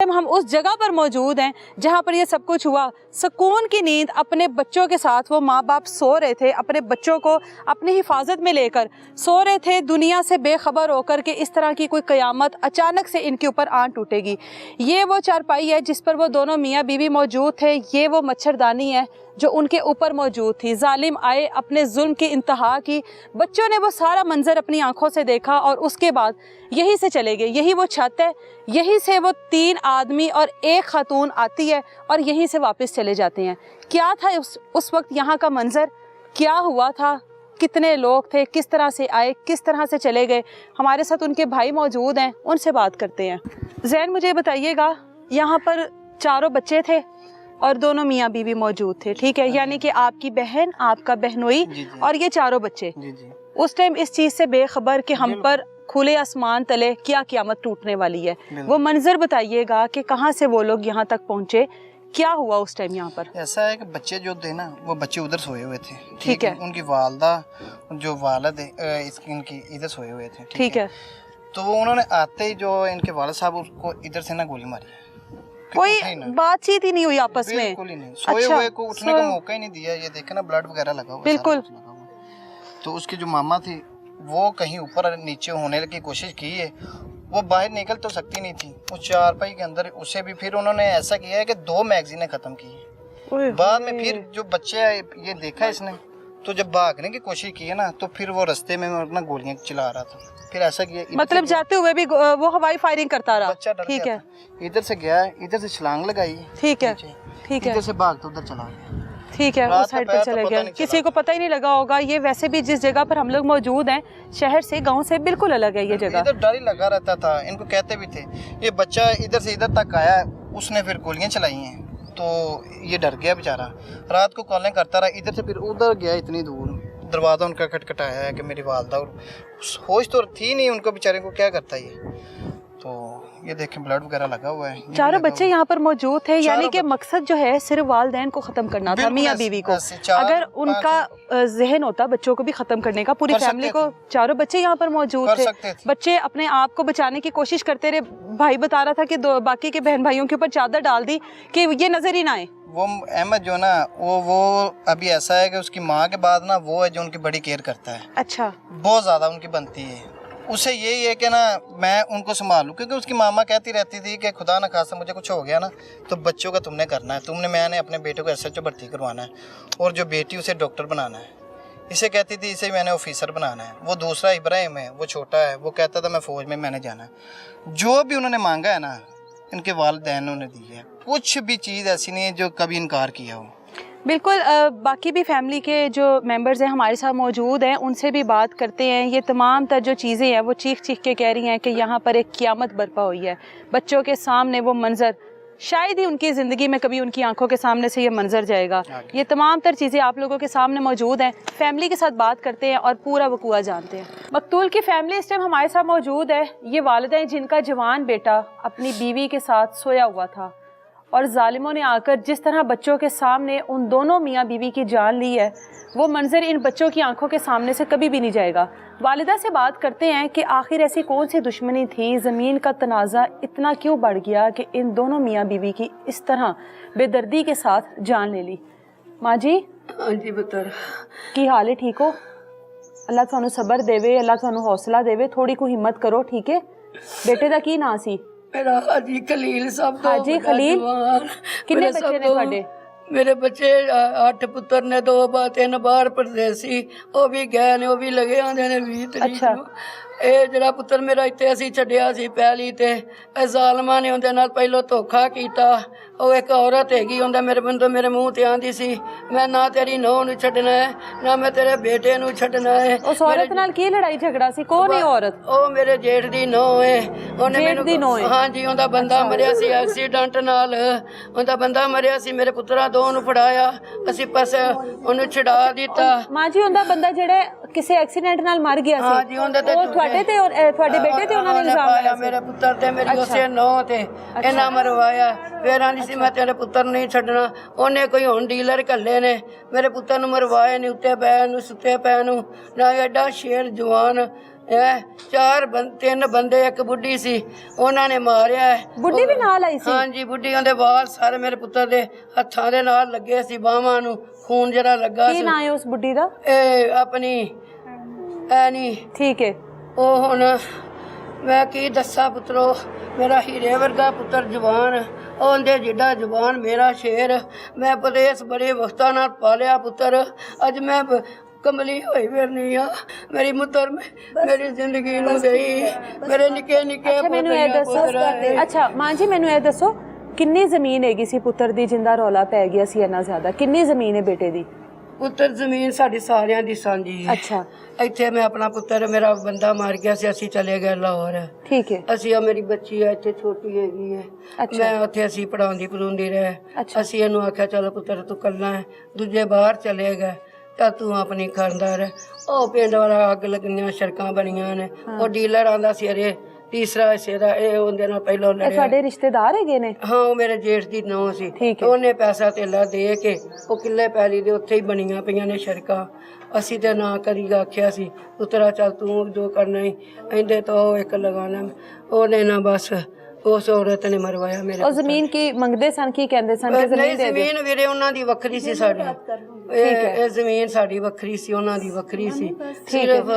हम उस जगह पर मौजूद हैं जहां पर ये सब कुछ हुआ। सुकून की नींद अपने बच्चों के साथ वो माँ बाप सो रहे थे, अपने बच्चों को अपनी हिफाजत में लेकर सो रहे थे, दुनिया से बेखबर होकर कि इस तरह की कोई क़यामत अचानक से इनके ऊपर आन टूटेगी। ये वो चारपाई है जिस पर वो दोनों मियाँ बीवी मौजूद थे, ये वो मच्छरदानी है जो उनके ऊपर मौजूद थी। जालिम आए, अपने जुल्म की इंतहा की, बच्चों ने वो सारा मंजर अपनी आंखों से देखा और उसके बाद यहीं से चले गए। यही वो छत है, यहीं से वो 3 आदमी और 1 खातून आती है और यहीं से वापस चले जाते हैं। क्या था उस वक्त यहाँ का मंजर, क्या हुआ था, कितने लोग थे, किस तरह से आए, किस तरह से चले गए। हमारे साथ उनके भाई मौजूद हैं, उनसे बात करते हैं। ज़ैन, मुझे बताइएगा, यहाँ पर चारों बच्चे थे और दोनों मियाँ बीवी मौजूद थे, ठीक है, यानी कि आपकी बहन, आपका बहनोई और ये चारों बच्चे उस टाइम इस चीज़ से बेखबर कि हम पर खुले आसमान तले क्या क़यामत टूटने वाली है। वो मंजर बताइएगा कि कहाँ से वो लोग यहाँ तक पहुँचे, क्या हुआ उस टाइम यहाँ पर। ऐसा है कि बच्चे जो थे ना, वो बच्चे उधर सोए हुए थे, ठीक है, उनकी वालदा जो वालद है इनकी इधर सोए हुए थे, ठीक है। तो वो उन्होंने आते ही जो इनके वालिद साहब उसको इधर से ना गोली मारी। कोई बातचीत ही नहीं हुई आपस में, बिल्कुल ही नहीं, सोए हुए को उठने का मौका ही नहीं दिया। ये देखे ना, ब्लड वगैरह लगा हुआ, बिल्कुल। तो उसकी जो मामा थी वो कहीं ऊपर नीचे होने की कोशिश की है, वो बाहर निकल तो सकती नहीं थी, वो चारपाई के अंदर। उसे भी फिर उन्होंने ऐसा किया है कि 2 मैगजीनें खत्म की है। बाद में फिर जो बच्चे ये देखा इसने, तो जब भागने की कोशिश की है ना, तो फिर वो रास्ते में अपना गोलियां चला रहा था। फिर ऐसा किया, मतलब जाते हुए भी वो हवाई फायरिंग करता रहा। बच्चा डर ठीक गया है, इधर से गया, इधर से छलांग लगाई, ठीक है, ठीक है, इधर से भाग तो उधर चला गया, ठीक है, उस साइड पर चले गए। किसी को पता ही नहीं लगा होगा। ये वैसे भी जिस जगह पर हम लोग मौजूद हैं, शहर से, गांव से बिल्कुल अलग है ये जगह। इधर डर ही लगा रहता था, इनको कहते भी थे। ये बच्चा इधर से इधर तक आया, उसने फिर गोलियां चलाई हैं, तो ये डर गया बेचारा। रात को कॉलिंग करता रहा, इधर से फिर उधर गया इतनी दूर, दरवाज़ा उनका खटखटाया है कि मेरी वालदा, और होश तो थी नहीं उनको बेचारे को, क्या करता ये। तो ये देखें ब्लड वगैरह लगा हुआ है। चारों बच्चे यहाँ पर मौजूद थे, यानी कि मकसद जो है सिर्फ वालिदैन को ख़त्म करना था, मियाँ बीवी को। अगर उनका जहन होता बच्चों को भी ख़त्म करने का, पूरी फैमिली को, चारों बच्चे यहाँ पर मौजूद थे। बच्चे अपने आप को बचाने की कोशिश करते रहे। भाई बता रहा था कि बाकी के बहन भाइयों के ऊपर चादर डाल दी कि ये नजर ही ना आए। वो अहमद जो ना, वो अभी ऐसा है कि उसकी माँ के बाद ना वो है जो उनकी बड़ी केयर करता है। अच्छा, बहुत ज़्यादा उनकी बनती है। उसे यही है कि ना मैं उनको संभालूं, क्योंकि उसकी मामा कहती रहती थी कि खुदा न खासा मुझे कुछ हो गया ना, तो बच्चों का तुमने करना है, मैंने अपने बेटे को SHO भर्ती करवाना है, और जो बेटी उसे डॉक्टर बनाना है। इसे कहती थी इसे मैंने ऑफिसर बनाना है। वो दूसरा इब्राहिम है, वो छोटा है, वो कहता था मैं फ़ौज में मैंने जाना है। जो भी उन्होंने मांगा है ना, इनके वालिदैन ने दी है। कुछ भी चीज़ ऐसी नहीं है जो कभी इनकार किया हो। बिल्कुल। बाकी भी फैमिली के जो मेंबर्स हैं हमारे साथ मौजूद हैं, उनसे भी बात करते हैं। ये तमाम तर जो चीज़ें हैं वो चीख चीख के कह रही हैं कि यहाँ पर एक क़यामत बर्पा हुई है। बच्चों के सामने वो मंज़र, शायद ही उनकी ज़िंदगी में कभी उनकी आंखों के सामने से ये मंज़र जाएगा। ये तमाम तर चीज़ें आप लोगों के सामने मौजूद हैं। फैमिली के साथ बात करते हैं और पूरा वक़ूआ जानते हैं। मकतूल की फैमिली इस टाइम हमारे साथ मौजूद है। ये वालिदैन जिनका जवान बेटा अपनी बीवी के साथ सोया हुआ था और जालिमों ने आकर जिस तरह बच्चों के सामने उन दोनों मियाँ बीवी की जान ली है, वो मंजर इन बच्चों की आंखों के सामने से कभी भी नहीं जाएगा। वालिदा से बात करते हैं कि आखिर ऐसी कौन सी दुश्मनी थी, ज़मीन का तनाज़ा इतना क्यों बढ़ गया कि इन दोनों मियाँ बीवी की इस तरह बेदर्दी के साथ जान ले ली। माँ जी। हाँ जी पुत्र, की हाल है, ठीक हो? अल्लाह थानू सबर देवे, अल्लाह थानू हौसला देवे, थोड़ी को हिम्मत करो, ठीक है? बेटे दा की नां सी? मेरा हाजी खलील सब तो हाजी खलील। कितने बच्चे ने ਤੁਹਾਡੇ? मेरे बच्चे 8 पुत्र ने, 3 बाहर परदेसी, वो भी गए ने, वो भी लगे आंदे ने 20 तरीक ਨੂੰ। ਇਹ ਜਿਹੜਾ ਪੁੱਤਰ ਮੇਰਾ ਇੱਥੇ ਅਸੀਂ ਛੱਡਿਆ ਸੀ ਪਹਿਲੀ ਤੇ ਇਹ ਜ਼ਾਲਮਾਂ ਨੇ ਉਹਦੇ ਨਾਲ ਪਹਿਲਾਂ ਧੋਖਾ ਕੀਤਾ। ਉਹ ਇੱਕ ਔਰਤ ਹੈਗੀ, ਉਹਦਾ ਮੇਰੇ ਬੰਦੋ ਮੇਰੇ ਮੂੰਹ ਤੇ ਆਂਦੀ ਸੀ ਮੈਂ ਨਾ ਤੇਰੀ ਨੂੰਹ ਨੂੰ ਛੱਡਣਾ ਹੈ ਨਾ ਮੈਂ ਤੇਰੇ ਬੇਟੇ ਨੂੰ ਛੱਡਣਾ ਹੈ। ਉਸ ਔਰਤ ਨਾਲ ਕੀ ਲੜਾਈ ਝਗੜਾ ਸੀ? ਕੌਣ ਹੈ ਔਰਤ? ਉਹ ਮੇਰੇ ਜੇਠ ਦੀ ਨੂੰਹ ਹੈ। ਉਹਨੇ ਮੈਨੂੰ, ਹਾਂਜੀ, ਉਹਦਾ ਬੰਦਾ ਮਰਿਆ ਸੀ ਐਕਸੀਡੈਂਟ ਨਾਲ। ਉਹਦਾ ਬੰਦਾ ਮਰਿਆ ਸੀ, ਮੇਰੇ ਪੁੱਤਰਾਂ ਦੋ ਨੂੰ ਫੜਾਇਆ, ਅਸੀਂ ਪਾਸੇ ਉਹਨੂੰ ਛੁਡਾ ਦਿੱਤਾ। ਮਾਂ ਜੀ, ਉਹਦਾ ਬੰਦਾ ਜਿਹੜਾ ਕਿਸੇ ਐਕਸੀਡੈਂਟ ਨਾਲ ਮਰ ਗਿਆ ਸੀ, ਹਾਂਜੀ, ਉਹਦੇ ਤੇ ਤੁਹਾਡੇ ਤੇ ਤੁਹਾਡੇ ਬੇਟੇ ਤੇ ਉਹਨਾਂ ਨੇ ਇਲਜ਼ਾਮ ਲਾਇਆ ਸੀ? ਮੇਰੇ ਪੁੱਤਰ ਤੇ ਮੇਰੀ ਉਸੇ ਨੂੰਹ ਤੇ ਇਹਨਾਂ ਮਰਵਾਇਆ। ਫਿਰ ਆਂਦੀ ਸੀ ਮੈਂ ਤੇਰੇ ਪੁੱਤਰ ਨਹੀਂ ਛੱਡਣਾ। ਉਹਨੇ ਕੋਈ ਹੁਣ ਡੀਲਰ ਘੱਲੇ ਨੇ, ਮੇਰੇ ਪੁੱਤਰ ਨੂੰ ਮਰਵਾਏ ਨੇ, ਉੱਤੇ ਪੈ ਨੂੰ, ਸੁੱਤੇ ਪੈ ਨੂੰ। ਨਾ ਐਡਾ ਸ਼ੇਰ ਜਵਾਨ ਤਿੰਨ ਬੰਦੇ, ਇੱਕ ਬੁੱਢੀ ਸੀ, ਉਹਨਾਂ ਨੇ ਮਾਰਿਆ ਹੈ। ਬੁੱਢੀ ਵੀ ਨਾਲ ਆਈ ਸੀ? ਹਾਂਜੀ, ਬੁੱਢੀਆਂ ਦੇ ਵਾਲ ਸਾਰੇ ਮੇਰੇ ਪੁੱਤਰ ਦੇ ਹੱਥਾਂ ਦੇ ਨਾਲ ਲੱਗੇ ਸੀ, ਬਾਹਾਂ ਨੂੰ ਖੂਨ ਜਿਹੜਾ ਲੱਗਾ ਕੀ ਸੀ। ਨਾਂ ਹੈ ਉਸ ਬੁੱਢੀ ਦਾ? ਇਹ ਆਪਣੀ ਐਨੀ। ਠੀਕ ਹੈ। ਉਹ ਹੁਣ ਮੈਂ ਕੀ ਦੱਸਾਂ ਪੁੱਤਰੋ, ਮੇਰਾ ਹੀਰੇ ਵਰਗਾ ਪੁੱਤਰ ਜਵਾਨ, ਉਹਦੇ ਜਿੱਡਾ ਜਵਾਨ ਮੇਰਾ ਸ਼ੇਰ। ਮੈਂ ਪਰਦੇਸ ਬੜੇ ਵਕਤਾਂ ਨਾਲ ਪਾਲਿਆ ਪੁੱਤਰ, ਅੱਜ ਮੈਂ ਕਮਲੀ ਹੋਈ ਫਿਰਨੀ ਆ। ਮੇਰੀ ਮੁੱਤਰ ਮੇਰੀ ਜ਼ਿੰਦਗੀ ਨੂੰ ਗਈ, ਮੇਰੇ ਨਿੱਕੇ ਨਿੱਕੇ ਮੈਨੂੰ ਇਹ ਦੱਸੋ, ਅੱਛਾ ਮਾਂ ਜੀ ਮੈਨੂੰ ਇਹ ਦੱਸੋ, ਕਿੰਨੀ ਜ਼ਮੀਨ ਹੈਗੀ ਸੀ ਪੁੱਤਰ ਦੀ ਜਿੰਦਾ ਰੌਲਾ ਪੈ ਗਿਆ ਸੀ ਇੰਨਾ ਜ਼ਿਆਦਾ? ਕਿੰਨੀ ਜ਼ਮੀਨ ਹੈ ਬੇਟੇ ਦੀ? ਪੁੱਤਰ ਜ਼ਮੀਨ ਸਾਡੀ ਸਾਰਿਆਂ ਦੀ ਸਾਂਝੀ ਹੈ। ਅੱਛਾ। ਇੱਥੇ ਮੈਂ ਆਪਣਾ ਪੁੱਤਰ, ਮੇਰਾ ਬੰਦਾ ਮਾਰ ਗਿਆ ਸੀ, ਅਸੀਂ ਚਲੇ ਗਏ ਲਾਹੌਰ। ਠੀਕ ਹੈ। ਅਸੀਂ ਆ ਮੇਰੀ ਬੱਚੀ ਹੈ ਇੱਥੇ ਛੋਟੀ ਹੈਗੀ ਹੈ, ਮੈਂ ਉੱਥੇ ਅਸੀਂ ਪੜਾਉਂਦੀ ਰਹੇ। ਅਸੀਂ ਇਹਨੂੰ ਆਖਿਆ ਚਲੋ ਪੁੱਤਰ ਤੂੰ ਕੱਲਾ ਹੈ, ਦੂਜੇ ਬਾਹਰ ਚਲੇ ਗਏ ਤਾਂ ਤੂੰ ਆਪਣੀ ਖਾਨਦਾਰ। ਉਹ ਪਿੰਡ ਵਾਲਾ ਅੱਗ ਲੱਗਣੀਆਂ, ਸੜਕਾਂ ਬਣੀਆਂ ਨੇ, ਉਹ ਡੀਲਰ ਆਂਦਾ ਸੀ ਅਰੇ ਤੀਸਰਾ ਹਿੱਸੇ ਦਾ, ਇਹ ਉਹਦੇ ਨਾਲ ਪਹਿਲਾਂ ਲੜਿਆ। ਤੁਹਾਡੇ ਰਿਸ਼ਤੇਦਾਰ ਹੈਗੇ ਨੇ? ਹਾਂ, ਉਹ ਮੇਰੇ ਜੇਠ ਦੀ ਨੂੰਹ ਸੀ। ਉਹਨੇ ਪੈਸਾ ਧੇਲਾ ਦੇ ਕੇ ਉਹ ਕਿੱਲੇ ਪੈਲੀ ਦੇ ਉੱਥੇ ਹੀ ਬਣੀਆਂ ਪਈਆਂ ਨੇ ਸੜਕਾਂ। ਅਸੀਂ ਤੇ ਨਾ ਕਦੀ ਆਖਿਆ ਸੀ ਪੁੱਤਰਾ ਚੱਲ ਤੂੰ ਜੋ ਕਰਨਾ ਹੀ, ਇਹਦੇ ਤੋਂ ਇੱਕ ਲਗਾਣਾ। ਉਹਨੇ ਨਾ ਬਸ ਉਸ ਔਰਤ ਨੇ ਮਰਵਾਇਆ ਮੇਰੇ। ਉਹ ਜ਼ਮੀਨ ਕੀ ਮੰਗਦੇ ਸਨ, ਕੀ ਕਹਿੰਦੇ ਸਨ? ਨਹੀਂ, ਜ਼ਮੀਨ ਵੀਰੇ ਉਹਨਾਂ ਦੀ ਵੱਖਰੀ ਸੀ, ਸਾਡੀ ਇਹ ਜ਼ਮੀਨ ਸਾਡੀ ਵੱਖਰੀ ਸੀ, ਉਹਨਾਂ ਦੀ ਵੱਖਰੀ ਸੀ। ਸਿਰਫ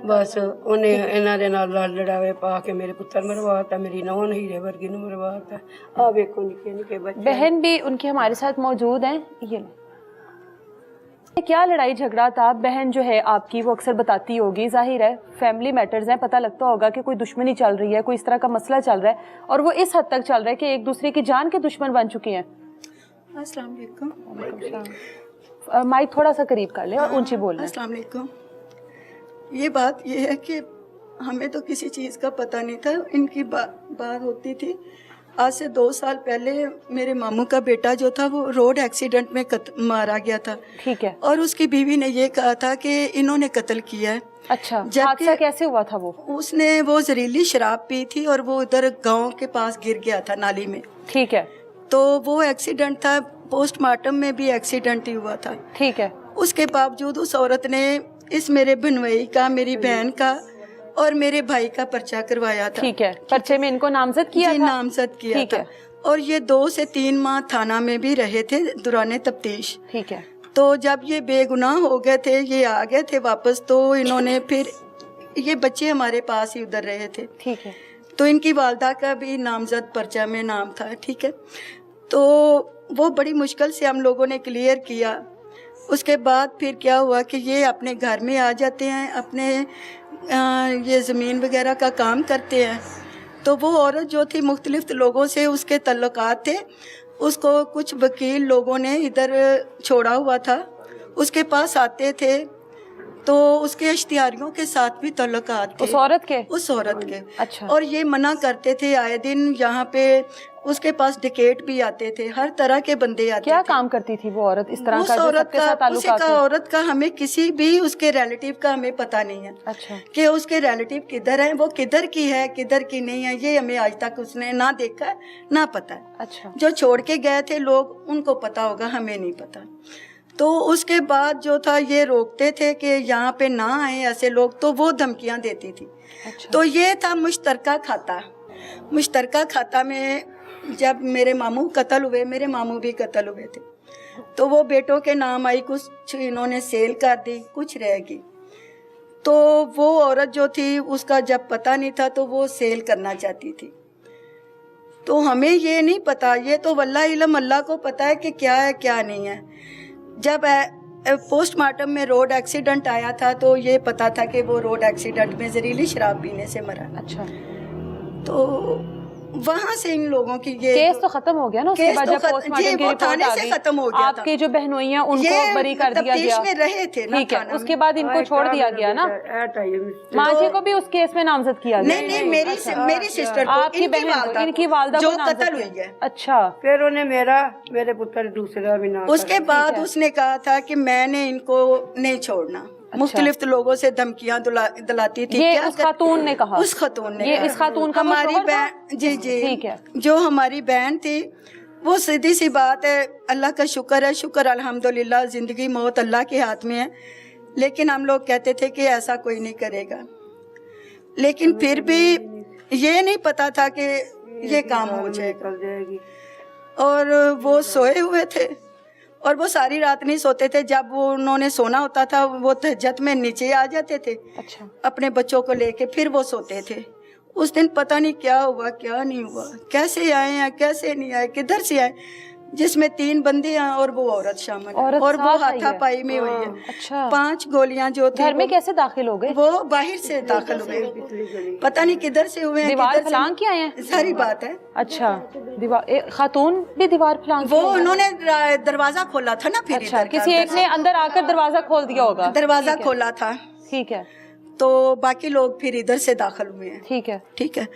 ਬਸ ਉਹਨੇ ਇਹਨਾਂ ਦੇ ਨਾਲ ਲੜ ਲੜਾਵੇ ਪਾ ਕੇ ਮੇਰੇ ਪੁੱਤਰ ਮਰਵਾਤਾ, ਮੇਰੀ ਨੂੰਹ ਨੇ ਹੀਰੇ ਵਰਗੀ ਨੂੰ ਮਰਵਾਤਾ। ਆ ਵੇਖੋ ਨਿੱਕੇ ਨਿੱਕੇ ਬੱਚੇ। बहन भी उनके हमारे साथ मौजूद हैं। ये क्या लड़ाई झगड़ा था? बहन जो है आपकी वो अक्सर बताती होगी, जाहिर है फैमिली मैटर्स हैं, पता लगता होगा कि कोई दुश्मनी चल रही है, कोई इस तरह का मसला चल रहा है और वो इस हद तक चल रहा है कि एक दूसरे की जान के दुश्मन बन चुकी हैं। अस्सलाम वालेकुम। माइक थोड़ा सा करीब कर ले और ऊंची बोलना। अस्सलाम वालेकुम। ये बात ये है कि हमें तो किसी चीज़ का पता नहीं था, इनकी बात होती थी। आज से 2 साल पहले मेरे मामू का बेटा जो था वो रोड एक्सीडेंट में मारा गया था। ठीक है। और उसकी बीवी ने ये कहा था कि इन्होंने कत्ल किया है। अच्छा, हादसा कैसे हुआ था? उसने वो जहरीली शराब पी थी और वो उधर गांव के पास गिर गया था नाली में। ठीक है। तो वो एक्सीडेंट था, पोस्टमार्टम में भी एक्सीडेंट ही हुआ था। ठीक है। उसके बावजूद उस औरत ने इस मेरे बनवई का, मेरी बहन का और मेरे भाई का पर्चा करवाया था। ठीक है। पर्चे में इनको नामजद किया था? नामजद किया था। और ये 2 से 3 माह थाना में भी रहे थे दौरान तफ्तीश। ठीक है। तो जब ये बेगुनाह हो गए थे, ये आ गए थे वापस, तो इन्होंने फिर ये बच्चे हमारे पास ही उधर रहे थे। ठीक है। तो इनकी वालदा का भी नामजद पर्चा में नाम था। ठीक है। तो वो बड़ी मुश्किल से हम लोगों ने क्लियर किया। उसके बाद फिर क्या हुआ कि ये अपने घर में आ जाते हैं, अपने ये ज़मीन वगैरह का काम करते हैं। तो वो औरत जो थी मुख्तलिफ लोगों से उसके तल्लुकात थे, उसको कुछ वकील लोगों ने इधर छोड़ा हुआ था, उसके पास आते थे तो उसके इश्तिहारियों के साथ भी तल्लुकात थे। उस औरत के? उस औरत के। अच्छा। और ये मना करते थे आए दिन, यहाँ पे उसके पास डिकेट भी आते थे, हर तरह के बंदे आते क्या थे। काम करती थी वो औरत इस तरह उस का जो औरत सबके का, साथ ताल्लुकात है? औरत का हमें किसी भी उसके रिलेटिव का हमें पता नहीं है। अच्छा। कि उसके रिलेटिव किधर हैं, वो किधर की है किधर की नहीं है, ये हमें आज तक उसने ना देखा है ना पता है। अच्छा। जो छोड़ के गए थे लोग उनको पता होगा, हमें नहीं पता। तो उसके बाद जो था ये रोकते थे कि यहाँ पे ना आए ऐसे लोग, तो वो धमकियाँ देती थी। अच्छा। तो ये था मुश्तरका खाता। मुश्तरका खाता में जब मेरे मामू कत्ल हुए, मेरे मामू भी कत्ल हुए थे, तो वो बेटों के नाम आई, कुछ इन्होंने सेल कर दी, कुछ रहेगी। तो वो औरत जो थी उसका जब पता नहीं था तो वो सेल करना चाहती थी। तो हमें ये नहीं पता, ये तो वल्लाह इल्म अल्लाह को पता है कि क्या है क्या नहीं है। जब पोस्टमार्टम में रोड एक्सीडेंट आया था तो ये पता था कि वो रोड एक्सीडेंट में जहरीली शराब पीने से मरा। अच्छा। तो वहाँ से इन लोगों की ये केस तो खत्म हो गया ना उसके बाद जब पोस्टमार्टम की रिपोर्ट आ गई, खत्म हो गया आपके जो बहनोई हैं उनको बरी कर दिया गया। में रहे थे ना। ठीक है। उसके बाद इनको छोड़ दिया गया ना। माँ जी को भी उस केस में नामजद किया गया? नहीं, मेरी सिस्टर को, आपकी बहन को, इनकी वालदा जो को नामजद कत्ल हुई है। अच्छा। फिर उन्हें मेरे पुत्र दूसरा भी नाम। उसके बाद उसने कहा था कि मैंने इनको नहीं छोड़ना। अच्छा। मुख्तलिफ लोगों से धमकियां दिलाती थी। ये उस खातून ने कहा? उस खातून ने ये कहा। इस खातून का हमारी शौहर था? बहन, जी जी, ठीक है। जो हमारी बहन थी वो सीधी सी बात है, अल्लाह का शुक्र है, शुक्र अल्हम्दुलिल्लाह, जिंदगी मौत अल्लाह के हाथ में है। लेकिन हम लोग कहते थे कि ऐसा कोई नहीं करेगा। लेकिन फिर भी ये नहीं पता था कि ये काम हो जाएगा। और वो सोए हुए थे और वो सारी रात नहीं सोते थे। जब वो उन्होंने सोना होता था वो तहज्जुद में नीचे आ जाते थे, अच्छा, अपने बच्चों को लेके फिर वो सोते थे। उस दिन पता नहीं क्या हुआ क्या नहीं हुआ, कैसे आए हैं कैसे नहीं आए, किधर से आए, जिसमें 3 बंदे हैं और वो औरत शामिल है, औरत और वो साथ आई है। हाथापाई में हुई है। अच्छा, 5 गोलियां जो थी घर में कैसे दाखिल हो गए? वो बाहर से दाखिल हुए, पता नहीं किधर से हुए हैं, दीवार किधर से फलांग के आए हैं? सारी बात है। अच्छा, दीवार खातून भी दीवार फलांग वो उन्होंने दरवाजा खोला था ना, फिर अच्छा, इधर का किसी एक ने अंदर आकर दरवाजा खोल दिया होगा। दरवाजा खोला था, ठीक है, तो बाकी लोग फिर इधर से दाखिल हुए हैं। ठीक है। ठीक है।